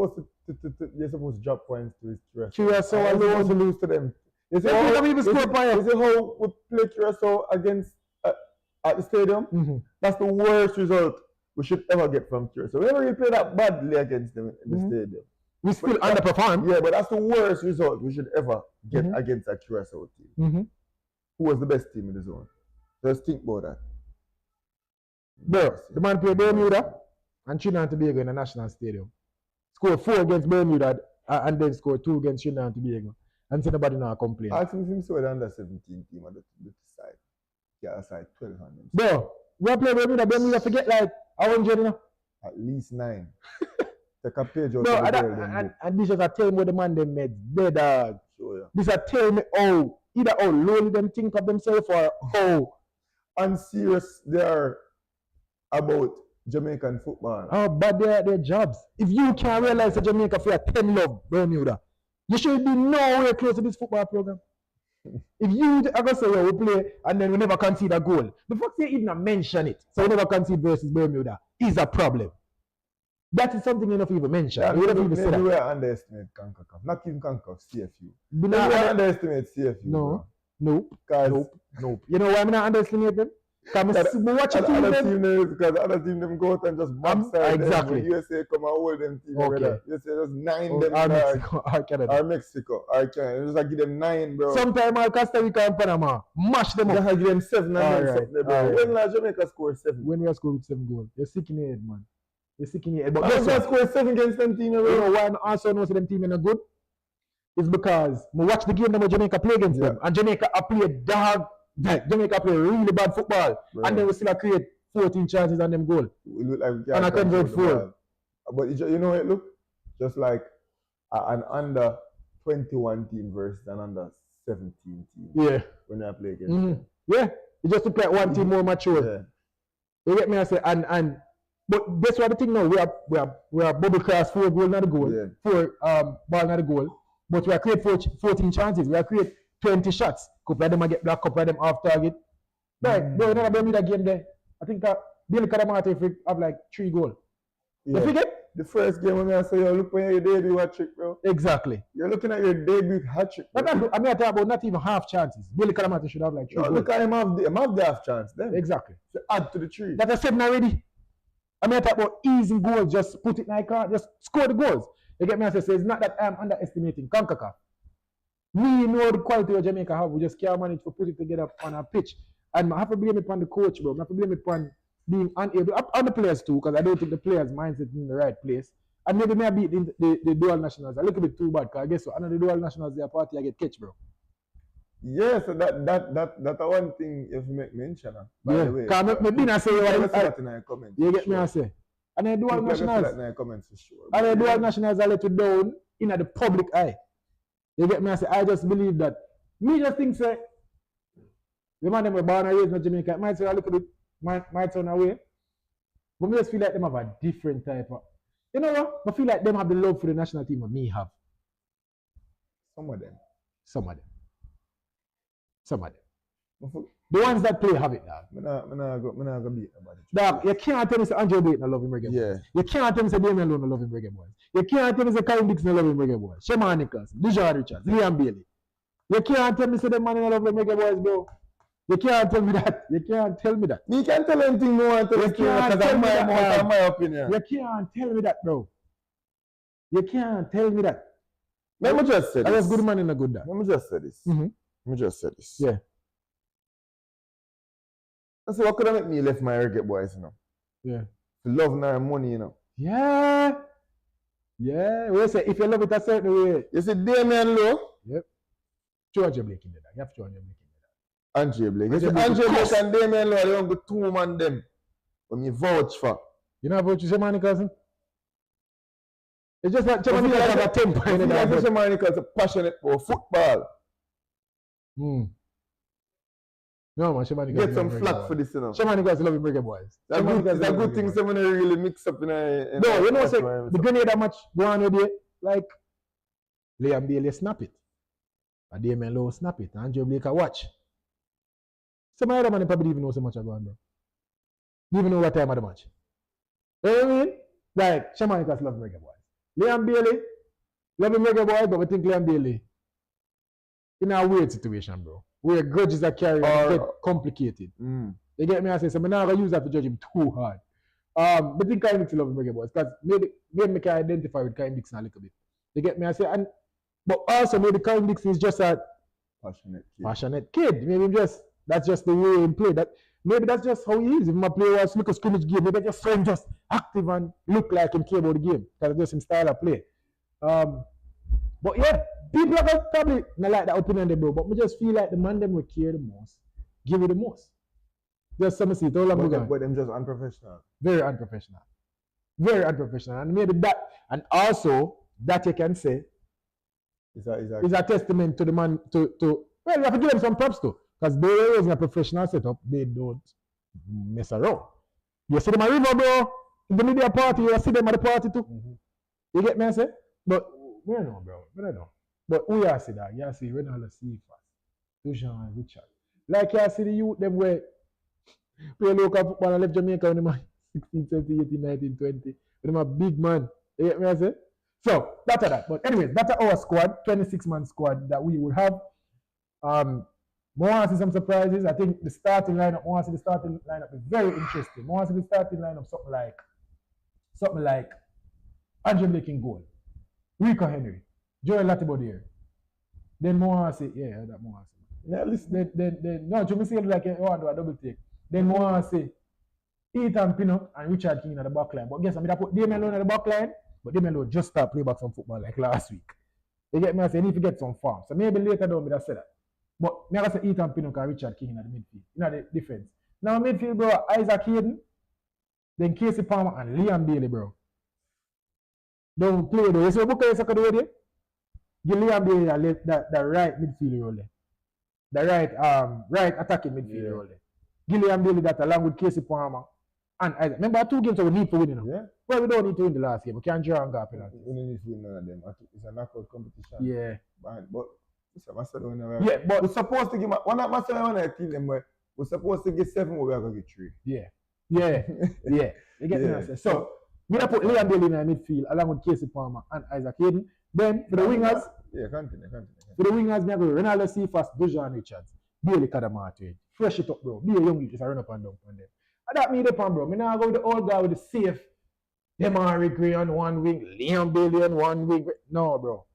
You're supposed to drop points to his Curacao alone to lose to them. You see how we play Curacao against at the stadium? Mm-hmm. That's the worst result we should ever get from Curacao. We never really play that badly against them in the stadium. We still underperform. Yeah, but that's the worst result we should ever get against a Curacao team. Who was the best team in the zone? Just think about that. Bro, the man played Bermuda and Trinidad and Tobago in the national stadium. Scored 4 against Bermuda and then scored 2 against Trinidad and Tobago. And so nobody now complain. I think him saw the under 17 team on the side. Yeah, that's like 1,200. Bro, we play Bermuda. Bermuda forget like 100, you know? At least 9. Take a page out Bro, of the girl, and this is a tell me what the man them made. They dog. Sure, yeah. This is a tell me either how lonely them think of themselves or how unserious they are about Jamaican football. Oh, but their jobs. If you can't realize that Jamaica for a 10 love, Bermuda, you should be nowhere close to this football program. If you are going to say, well, we play and then we never concede a goal, the fact they even mention it, so we never concede versus Bermuda, is a problem. That is something you don't even mention. Yeah, you don't even say that. We underestimate CONCACAF. Not even CONCACAF, CFU. We underestimate CFU. No. Bro. Nope. You know why I'm not underestimating them? Because other team them go out and just backside exactly. them. USA come and hold them team. Okay. USA just 9 them. Or Canada. Or Mexico. Or Canada. Just like give them 9, bro. Sometimes Costa Rica and Panama mash them up. Just give them 7 and then right. something, bro. When last Jamaica scored 7? When we scored 7 goals. You're sick in the head, man. You're sick in the head. But Jamaica scored 7 against them team, bro. You know why I also know them team are not good? It's because I watch the game that Jamaica play against them. And Jamaica play dog. Jamaica play really bad football, bro. And then we still create 14 chances on them goal. We look like we can't and I convert 4. But you know it look just like an under 21 team versus an under 17 team. Yeah. When I play against them. Yeah. It just look like one team more mature. Yeah. You get me? I say but that's what the thing now. We are bubble class 4 goal not a goal. Yeah. 4 ball not a goal. But we are create 14 chances. We are create 20 shots. Couple of them get black, couple of them off target. Right, bro, you know about me that game there. I think that Billy Kadamate have like 3 goals. Yeah. You forget? The first game when I say, yo, look when your debut hat trick, bro. Exactly. You're looking at your debut hat trick. I mean, I talk about not even half chances. Billy Kadamate should have like 3 goals. Look at him have the half chance then. Exactly. To add to the 3. That's a 7 already. I mean, I talk about easy goals, just put it like just score the goals. You get me? I say, so it's not that I'm underestimating CONCACAF. We know the quality of Jamaica have. We just can't manage to put it together on a pitch. And I have to blame it on the coach, bro. I have to blame it on being unable. On the players too, because I don't think the players' mindset is in the right place. And maybe I beat the dual nationals a little bit too bad, because I guess so. I know the dual nationals, their party, I get catch, bro. Yeah, so that one thing if you make mention of. By the way. Because maybe I say you get me, I say. And the dual nationals. Sure, and the dual nationals are let you down in the public eye. You get me? I say, I just believe that. Me just think, say, the man them were born and raised in Jamaica, it might say a little bit, might turn away. But me just feel like them have a different type of, you know what? I feel like them have the love for the national team that me have. Some of them. The ones that play have it, dog. I'm not going to beat nobody. Dog, you can't tell me say Andre Bates not love him reggae boys. You can't tell me say Damien Lone love him reggae boys. You can't tell me say Kyle Dixon love him reggae boys. Shaman Nichols, Dijon Richards, Liam Bailey. You can't tell me say them man love him reggae boys, bro. You can't tell me that. You can't tell me that. Me can't tell anything more until you can't tell me that, my opinion. You can't tell me that, bro. You can't tell me that. Let me just say this. I was good man in a good dad. Let me just say this. Yeah. I say, what could have make me left my reggae boys, you know? Yeah. Love and money, you know? Yeah. We say, if you love it a certain way. You see Damien Lowe? Yep. Georgia Blake in there. You have Georgia Blake in there. Andre Blake. You see Andre Blake and Damien Lowe, they don't go 2 man them. When you vouch for. You know vouch for Shamani cousin? It's just like Shamani has a temper in there. Shamani cousin is passionate for football. No, man, Shamani get some flack for this, you know. Shamani guys love reggae boys. It's a good thing someone really mix up in a. No, you know, say the Grenada match go on with it, like Liam Bailey snap it, and Damien Lowe snap it, and Andre Blake watch. Some other man probably even know so much about, bro. Don't even know what time of the match. You know what I mean? Like Shamani guys love reggae boys. Liam Bailey love reggae boys, but we think Liam Bailey in a weird situation, bro. Where grudges are carried and get complicated. You get me? I say, so I'm not going to use that to judge him too hard. But I think Kyle Dixon love reggae boys, because maybe I can identify with Kyle Dixon a little bit. You get me? I say, but also maybe Kyle Dixon is just a passionate kid. Maybe that's just the way he play. Maybe that's just how he is. If my player was make a scrimmage game, maybe just so him just active and look like him care about the game. Because just him style of play. But yeah, people are probably not like that opinion there, bro. But I just feel like the man them will care the most, give it the most. Just some see it all but them just unprofessional. Very unprofessional. Very unprofessional. And maybe that, and also that you can say is a testament to the man to well, you have to give them some props too. Because they were in a professional setup, they don't mess around. You see them at River, bro. In the media party, you see them at the party too. You get me, I say? But we don't know, bro. We don't know. But we are see that. You see Ronaldo Cephas, Dujan and Richard. Like you see the youth, them where play local football and left Jamaica when they were 16, 17, 18, 19, 20. When they were big man. You get me, I say? So, that's that. But anyways, that's our squad, 26-man squad that we will have. More want to see some surprises. I think the starting lineup, more want to see the starting lineup is very interesting. More want to see the starting lineup something like Andrew Blake in goal, Rico Henry, Joel Latibodier. Then more want to see, yeah, that more want to see. Yeah, listen. Then no, you see it like you want to do a double take. Then more want to see Ethan Pinnock and Richard King at the back line. But guess what? I put Damien Lone at the back line, but Damien Lone just start play back some football like last week. You get me? I say, need to get some form. So maybe later down, I say that. But I say Ethan Pinnock and Richard King in the midfield, in the defense. Now midfield, bro, Isaac Hayden, then Casey Palmer and Liam Bailey, bro. Don't play though. You see what Booker is going to do? Give Liam Bailey the right midfield role there. The right attacking midfield role there. Give Liam Bailey that along with Casey Palmer and Isaac. Remember, 2 games we need to win, you know? Yeah. Well, we don't need to win the last game. We can't draw and go penalty. We don't need to win none of them. It's a knockout competition. Yeah. But we're supposed to give one of my team them where we're supposed to get 7, but we're going to get 3. Yeah. You get me? Yeah. So we have put Liam Bailey in the midfield along with Casey Palmer and Isaac Hayden. Then for the wingers, continue. For the wingers, we have Ronaldo Cephas, Dujan Richards, Bailey Kadamatu. Fresh it up, bro. Be a young youth, just run up and down on them. And that me the pan, bro. Me now go with the old guy with the safe. Demari Gray on one wing, Liam Bailey on one wing. No, bro.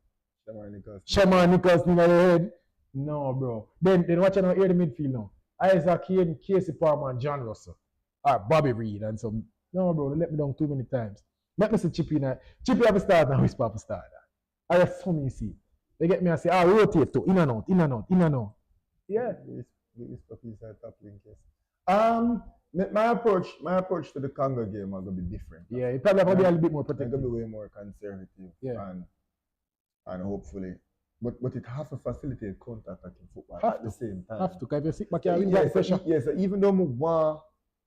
Shamar Nicholson in the head. No, bro. Then watch out here the midfield now. Isaac Hayden, Casey Palmer, and John Russell. Or Bobby Reed and some. No, bro. They let me down too many times. Let me see Chippy now. Chippy have a start and Whisper have a start. I just so many see. They get me and say, rotate to in and out. Yeah. This stuff is a top link, yes. My approach to the Congo game are gonna be different. Yeah, it probably have to be a little bit more protective. It's gonna be way more conservative. Yeah. And hopefully, but it has to facilitate counter-attacking football at the same time. Have to, because if you sit back here, you get pressure. Yes, even though I want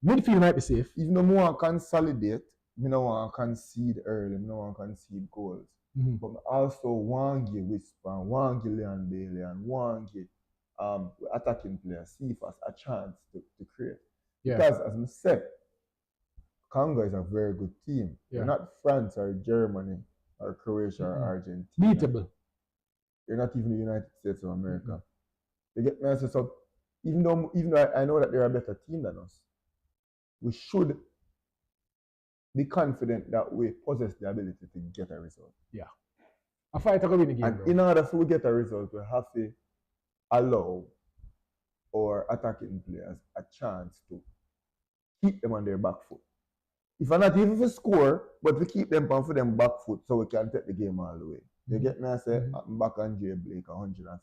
midfield might be safe. Even though I want to consolidate, I don't want to concede early. I don't want to concede goals. But I also want to give Whisper, want to give Leon Bailey, and want to give attacking players, Cephas, a chance to create. Yeah. Because as I said, Congo is a very good team. Yeah. They're not France or Germany or Croatia or Argentina. Beatable. They're not even the United States of America. They get me. So even though I know that they're a better team than us, we should be confident that we possess the ability to get a result. Yeah. A fighter can win the game. And bro. in order for we get a result, we have to allow our attacking players a chance to keep them on their back foot. If not even for score, but we keep them on for them back foot so we can take the game all the way. You get me? I say I'm back on Jay Blake 150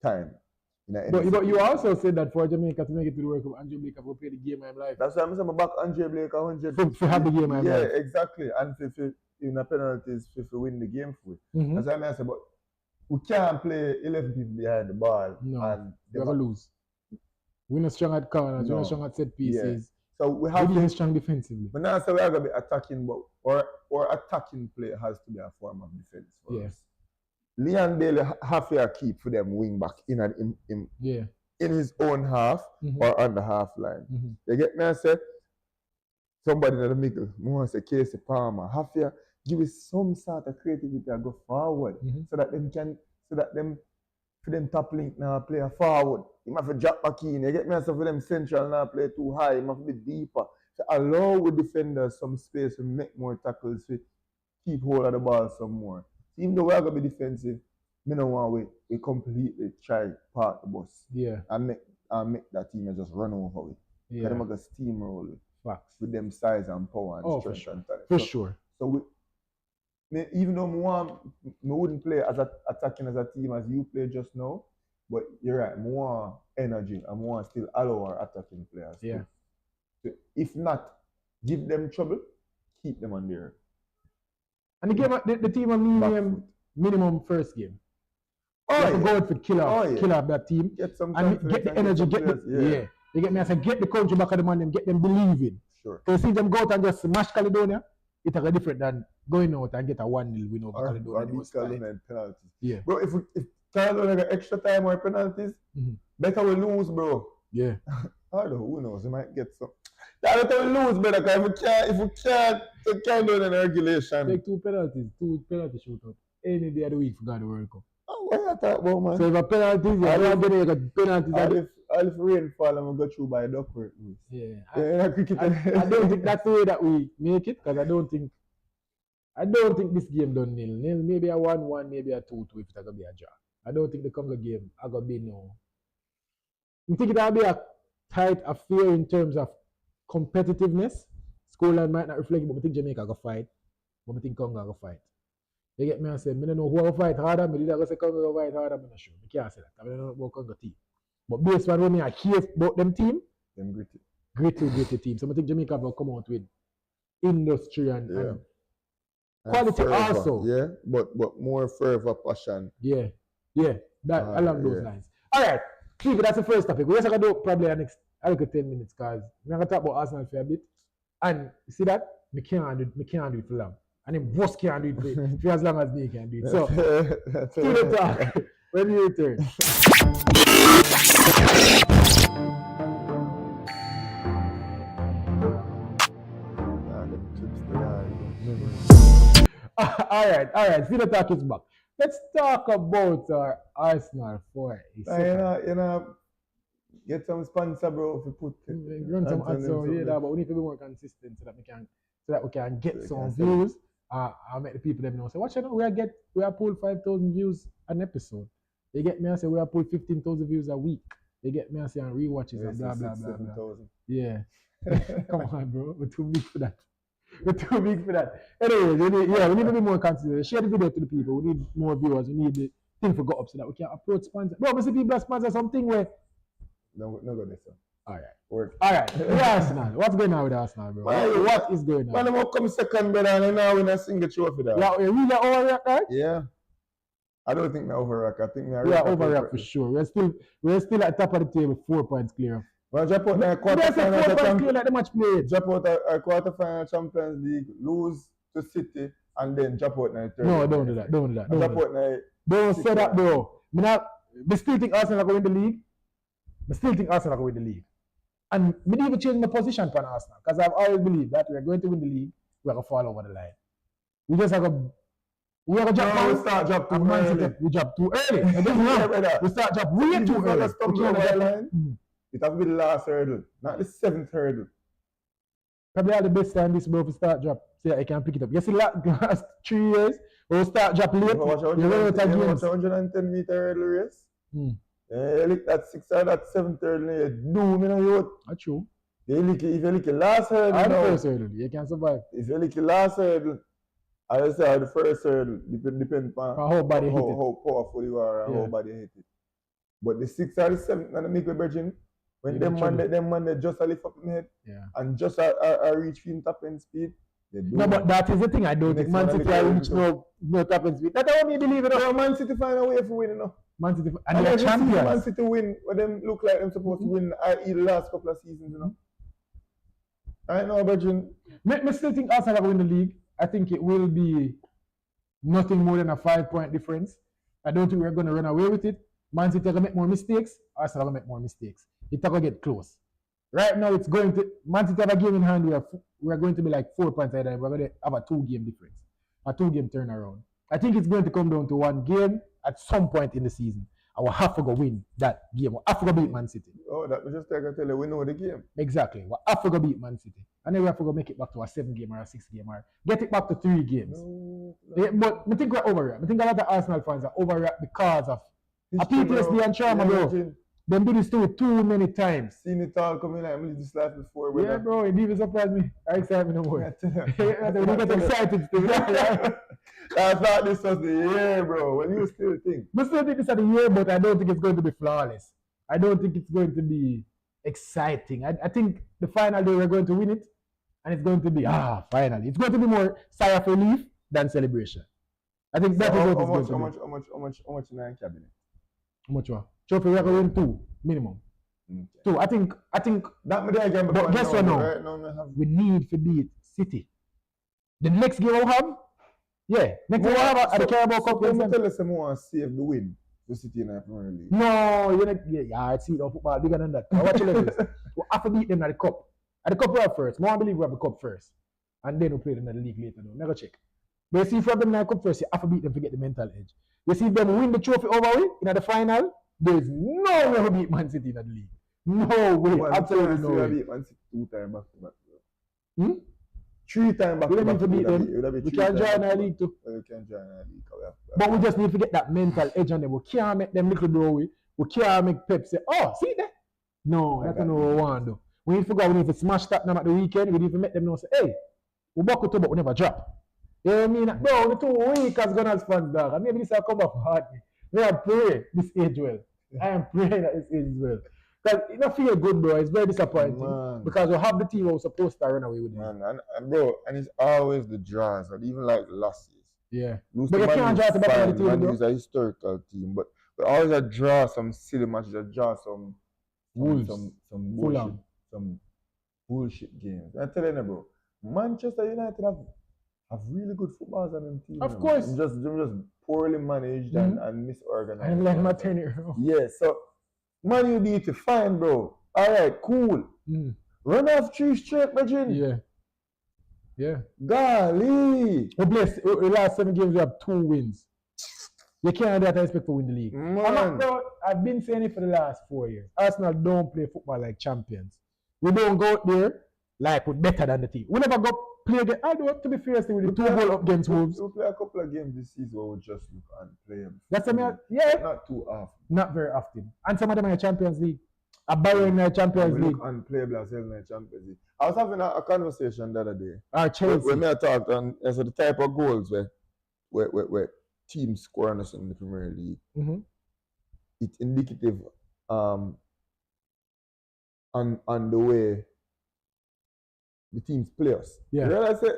times. But you also said that for Jamaica to make it to the World Cup, Andre Blake have to play the game of life. That's why I'm saying I'm back on Jay Blake 100. For have the game of life. Yeah, exactly. And if in a penalties, if we win the game for it. That's why I'm saying, but we can't play 11 people behind the ball. No, and we have to lose. We're not strong at corners, we're not strong at set pieces. Yeah. So we have to be strong defensively. But now, so we are going to be attacking, but our attacking play has to be a form of defense for us. Leon Bailey have to keep for them wing back in his own half or on the half line. You get me? I say somebody in the middle, more say Casey Palmer, have to give us some sort of creativity and go forward so that them for them top link now play a forward. You have to drop back in. You get me? So for them central now play too high. You have to be deeper. To allow the defenders some space to make more tackles, to keep hold of the ball some more. even though we're gonna be defensive, me no want we completely try park the bus. Yeah. And make that team just run over it. Yeah. Because them gonna steamroll it. Facts. With them size and power and for strength sure. and talent. For sure. So even though me wouldn't play as attacking as a team as you play just now, but you're right, more energy and more still allow our attacking players. Yeah. So if not, give them trouble, keep them on there. And the team are minimum first game. Oh, you have to go out for kill off that team. Get some and get the energy, You get me? I say get the country back of the man, them get them believing. Sure. Because see them go out and just smash Caledonia, it's a different than going out and get a 1-0 win over Caledonia. Penalties. Yeah. Bro, if Caledonia got extra time or penalties, better we lose, bro. Yeah. I don't know, who knows? We might get some. That's how we lose, brother. Because if we can't do the regulation. Take 2 penalties shootout. Any day of the week for God the World Cup. Oh, what you talk about, man? So if a penalties, you got penalties. If rainfall and we go through by Duckworth. Yeah. Cricket. I don't think that's the way that we make it, because I don't think this game done nil. Maybe a 1-1, maybe a 2-2 if it's gonna be a draw. I don't think the Congo game are gonna be no. I think it'll be a tight affair in terms of competitiveness. Scoreline might not reflect it, but I think Jamaica go fight. But I think Congo go fight. You get me? I say, I don't know who will fight harder. I did say Congo will fight harder. I'm not sure. I can't say that. I don't know about Congo team. But based on what I hear about them team, them gritty team. So I think Jamaica will come out with industry and quality fervor, also. Yeah, but more fervor, passion. Yeah. That along those lines. All right, Steve, that's the first topic. We're going to do probably the next 10 minutes, because we're going to talk about Arsenal for a bit. And see that? We can't do it for long. And then boss can't do it for as long as they can do it. So, to the talk when you return. All right. See the talk is back. Let's talk about our Arsenal for get some sponsor, bro. If you put run some ads, but we need to be more consistent so that we can get some views. I'll make the people them know. So watch out, we are pulled 5,000 views an episode. They get me, I say we are pulled 15,000 views a week. They get me, I say, and rewatches and blah blah blah. Yeah. Come on, bro. We're too big for that. Anyway, we need to be more consistent. Share the video to the people. We need more viewers. We need the thing to go up so that we can approach sponsor. Bro, we see people sponsor something where. No good, sir. All right. Arsenal. What's going on with Arsenal, bro? What is going on? Man, I'm going to come second, brother, and now we're not single trophy. Yeah, you really overreact, right? Yeah. I don't think we're overreact. I think we are overreact for sure. We're still at the top of the table, 4 points clear. Well, drop out the quarterfinal. Like the match played. Drop out a quarterfinal Champions League, lose to City, and then drop out the third. No, don't do that. Don't say that, bro. I still think Arsenal are going to win the league. And we didn't even change my position for Arsenal, because I've always believed that we're going to win the league, we're going to fall over the line. We just have a we drop too early. We drop too early. We start drop way too early. It has to be the last hurdle, not the 7th hurdle. Probably all the best time this bro to start drop, so that I can pick it up. You see, last 3 years, we'll start drop late. You watch 110-meter hurdle race. You look at 6th or that 7th hurdle, you do me no youth. That's true. If you look at last hurdle, the first hurdle, you can survive. If you look at last hurdle, I just say the first hurdle depends on how powerful you are and how body hit it. But the 6th or the 7th and the middle virgin, when them man they just lift up my head and just reach film top end speed. No, but that is the thing. I don't think Man City reach no top end speed. That's how me believe it. Man City find a way to win, you know. Man City and they're champions. Man City win, but them look like them supposed to win the last couple of seasons, you know. I know, Virgin. I still think Arsenal will win the league. I think it will be nothing more than a 5-point difference. I don't think we're going to run away with it. Man City will make more mistakes. Arsenal will make more mistakes. It's going to get close. Right now, it's going to Man City have a game in hand. We're going to be like 4 points ahead. We're going to have a 2-game difference, a 2-game turnaround. I think it's going to come down to one game at some point in the season. I will have to go win that game. I have to go beat Man City. Oh, that we just tell you, we know the game. Exactly. We have to go beat Man City. And then we have to go make it back to a 7-game or a 6-game or get it back to 3 games. No. But I think we're overreact. I think a lot of Arsenal fans are overreact because of a PTSD and trauma, bro. Them do this to it too many times. Seen it all coming like me this life before. Brother. Yeah, bro, it even surprised me. I excite me no more. We get excited still. I thought this was the year, bro. When you still think. But still think this is the year, but I don't think it's going to be flawless. I don't think it's going to be exciting. I think the final day we're going to win it, and it's going to be finally. It's going to be more sigh of relief than celebration. I think that is what it's going to be. How much in the cabinet? How much what? Trophy we're going to win 2 minimum. Okay. 2. I think that many I can. But guess what now? Right now we need to beat City. The next game we'll have, next game we'll have at the Carabao Cup. Can you tell us more and save the win to City in the Premier League? No, you're not. I see the football bigger than that. I watch your levels. We have to beat them at the cup. At the cup we have first. More I believe we have the cup first, and then we play them in the league later. Though. Never check. But you see, if you have them in the cup first, you have to beat them to get the mental edge. You see, if them win the trophy over in the final, there is no way we beat Man City in the league. No way, well, absolutely no way. We beat Man City 2 times back to back. 3 times back to back. We don't need to beat them. We can join our league too. We can join our league. But we just need to get that mental edge on them. We can't make them little bro. We can't make Pep say, see that? No, that's not what we want to do. We need to figure out we need to smash that them at the weekend. We need to make them know say, hey, we buckle to but we never drop. You know what I mean? Bro, we're 2 weeks as Gunners fans, dog. And maybe this will come up hard. We are praying this age well. I am praying that this age is well. Because it don't feel good, bro. It's very disappointing. Man. Because we have the team who was supposed to run away with it. Man, and bro, and it's always the draws, and even like the losses. Yeah. But you can't draw the back of the team, bro. It's a historical team, but always a draw some silly matches, a draw some Wolves, some bullshit games. I tell you, bro, Manchester United have really good footballers on them team. Of course. They're just poorly managed and misorganized. And like my turn it around. Yeah, so Man U beat you fine, bro. Alright, cool. Run off 3 straight, Virgin. Yeah. Golly. We blessed. The last 7 games we have 2 wins. You can't do that and expect to win the league. I've been saying it for the last 4 years. Arsenal don't play football like champions. We don't go out there like we're better than the team. We never go play against. I do to be fair, with the 2 goal up against Wolves. We play a couple of games this season where we just look and play them. That's not too often. Not very often. And some of them are in the Champions League. A Bayern in the Champions League. Look unplayable as hell in the Champions League. I was having a conversation the other day. Chelsea. When I talked on as the type of goals where teams score on us in the Premier League. It's indicative on the way the teams play us. Yeah. You know what I say?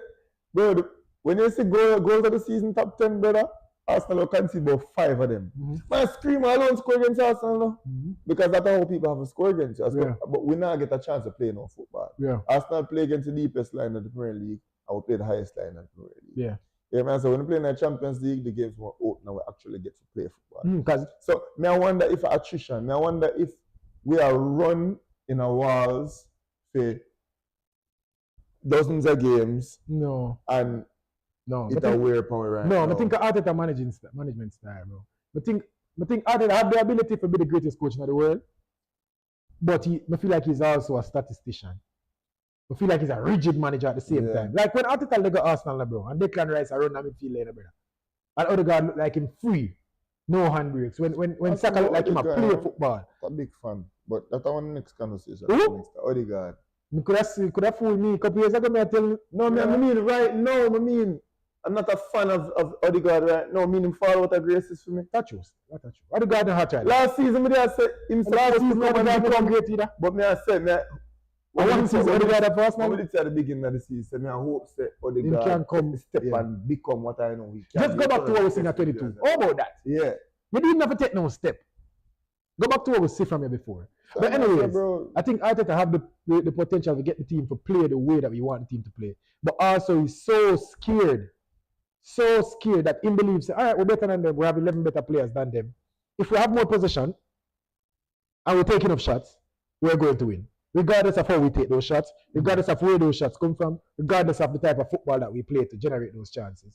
Bro, when you see goals of the season top 10, brother, Arsenal will concede about 5 of them. Man, scream alone score against Arsenal because that's how people have to score against us. Yeah. But we now get a chance to play no football. Yeah. Arsenal play against the deepest line of the Premier League, and we play the highest line of the Premier League. Yeah. Yeah, man. So when we play in the Champions League, the games more open and we actually get to play football. So I wonder if attrition, I wonder if we are run in our walls for dozens of games. No. And it's a weird power right now. No, I think Arteta management style, bro. I think Arteta have the ability to be the greatest coach in the world, but I feel like he's also a statistician. I feel like he's a rigid manager at the same time. Like when Arteta leg at Arsenal, bro, and Declan Rice around the midfield later, brother. And Odegaard look like him free, no handbrakes. When Saka look like him a play football. I'm a big fan, but that's our next conversation. Who? Odegaard. You could have fooled me a couple years ago. I tell I mean right now. I mean I'm not a fan of Odegaard right now. Meaning fall out of graces for me. That's true. Odegaard and hot child. Last season, I said him. Last season, Odegaard become great either. But me I said one season Odegaard at first, man. I did say at the beginning of the season, I hope that Odegaard can come step and become what I know he can. Just go back to what we seen at 22. How about that? Yeah. You didn't have to take no step. Go back to what we see from you before. But anyways, I think Arteta have the potential to get the team to play the way that we want the team to play. But also he's so scared that he believes, all right, we're better than them. We have 11 better players than them. If we have more possession and we're taking up shots, we're going to win. Regardless of how we take those shots, regardless of where those shots come from, regardless of the type of football that we play to generate those chances.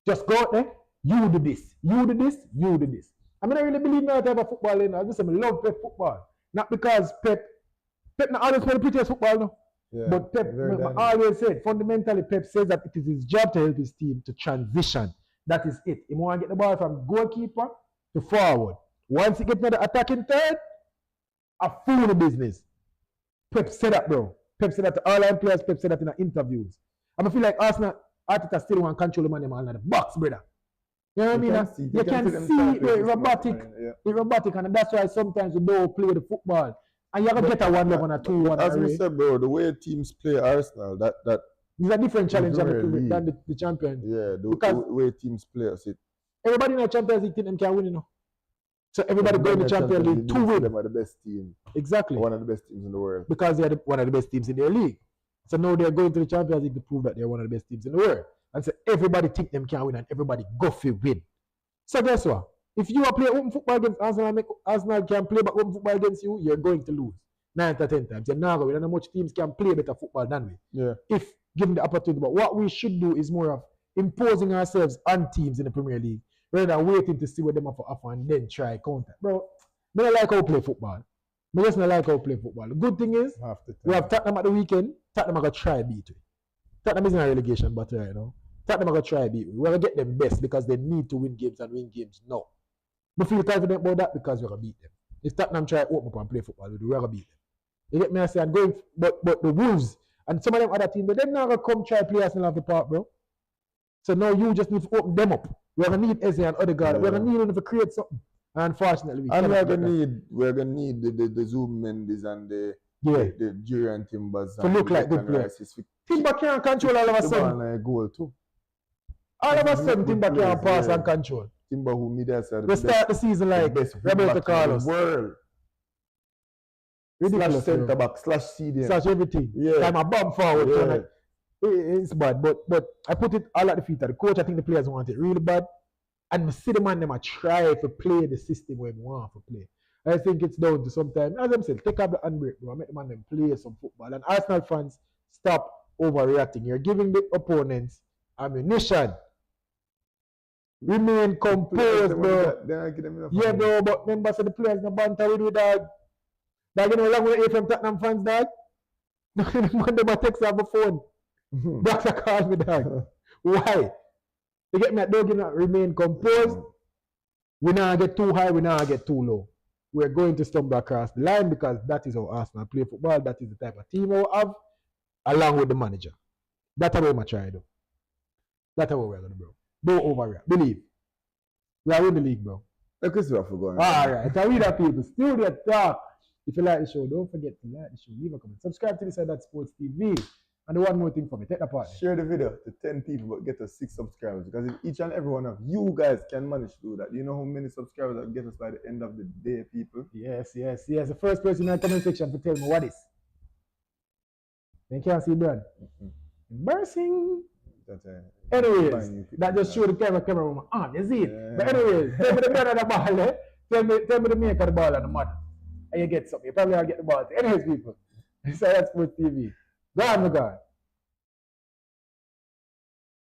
Just go out there, you do this, you do this, you do this. I mean, I really believe in that type of football. I just love Pep football. Not because Pep not always play the prettiest football, no. Yeah. But Pep always said, fundamentally, Pep says that it is his job to help his team to transition. That is it. He want to get the ball from goalkeeper to forward. Once he gets to the attacking third, a fool of business. Pep said that, bro. Pep said that to all our players. Pep said that in the interviews. I feel like Arsenal, Arteta still want to control the man in the box, brother. You know what I mean? You can see the robotic, and that's why sometimes you don't play the football. And you have to get a 1-1 and a 2-1. As we said, bro, the way teams play Arsenal, that is a different challenge than the champion. Yeah, the way teams play us. Everybody in the Champions League think them can win, you know. So everybody going to the Champions League to win. Them are the best team. Exactly. One of the best teams in the world. Because they're one of the best teams in their league. So now they're going to the Champions League to prove that they're one of the best teams in the world. And so everybody think them can win and everybody go for win. So guess what? If you are playing open football against Arsenal, Arsenal can play but open football against you, you're going to lose 9 out of 10 times. You're not going to know much teams can play better football than we. Yeah. If given the opportunity. But what we should do is more of imposing ourselves on teams in the Premier League rather than waiting to see what them offer and then try counter. Bro, I don't like how we play football. I just don't like how we play football. The good thing is, we have Tottenham at the weekend. Tottenham are going to try beat we. Tottenham is in a relegation battle right now. Tottenham are going to try beat we. We're going to get them best because they need to win games and win games now. We feel confident about that because we're going to beat them. If Tottenham try to open up and play football, we're going to beat them. You get me? I say, I'm going, but the Wolves and some of them other teams, but they're not going to come try to play Arsenal off the park, bro. So now you just need to open them up. We're going to need Eze and Odegaard. We're going to need them to create something. Unfortunately, we're gonna need the Zoom Mendes and the Jurian Timbers to look like good players. Timber can't control all of a sudden. A goal too. All of a sudden, Timber can't pass and control. Timber who made us we start the season like Roberto Carlos. World. Slash centre back, slash CDM. Slash everything. Yeah. Time a bomb forward. Yeah. It's bad, but I put it all at the feet of the coach. I think the players want it really bad. And I see the man them try to play the system where they want to play. I think it's down to sometimes, as I said, take up the handbrake, bro. Make the man them play some football. And Arsenal fans, stop overreacting. You're giving the opponents ammunition. Remain composed, bro. Yeah, bro, but members of the players no banter with you, dog. Dog, you know, long way from Tottenham fans, dog. The man them text off the phone. Doctor call me, dog. Why? You get me? I don't remain composed. We not get too high, we not get too low. We're going to stumble across the line because that is how Arsenal play football. That is the type of team we have, along with the manager. That's how we're going to try to do. That's how we're going to do, bro. Don't overreact. Believe. We are in the league, bro. Look at what we're going. All right. So we that people still there talk. If you like the show, don't forget to like the show, leave a comment. Subscribe to this side at Sports TV. And one more thing for me, take the part. Share the video to 10 people, but get us 6 subscribers. Because if each and every one of you guys can manage to do that, you know how many subscribers that get us by the end of the day, people? Yes. The first person in the comment section to tell me what is. They can't see blood. Embarrassing. Anyways, that just show the camera on my arm. You see it? Yeah. But anyways, tell me the brother of the ball, eh? Tell me the maker of the ball and the mother. And you get something. You probably will get the ball. Anyways, people, this is Sports TV. Go on, my God.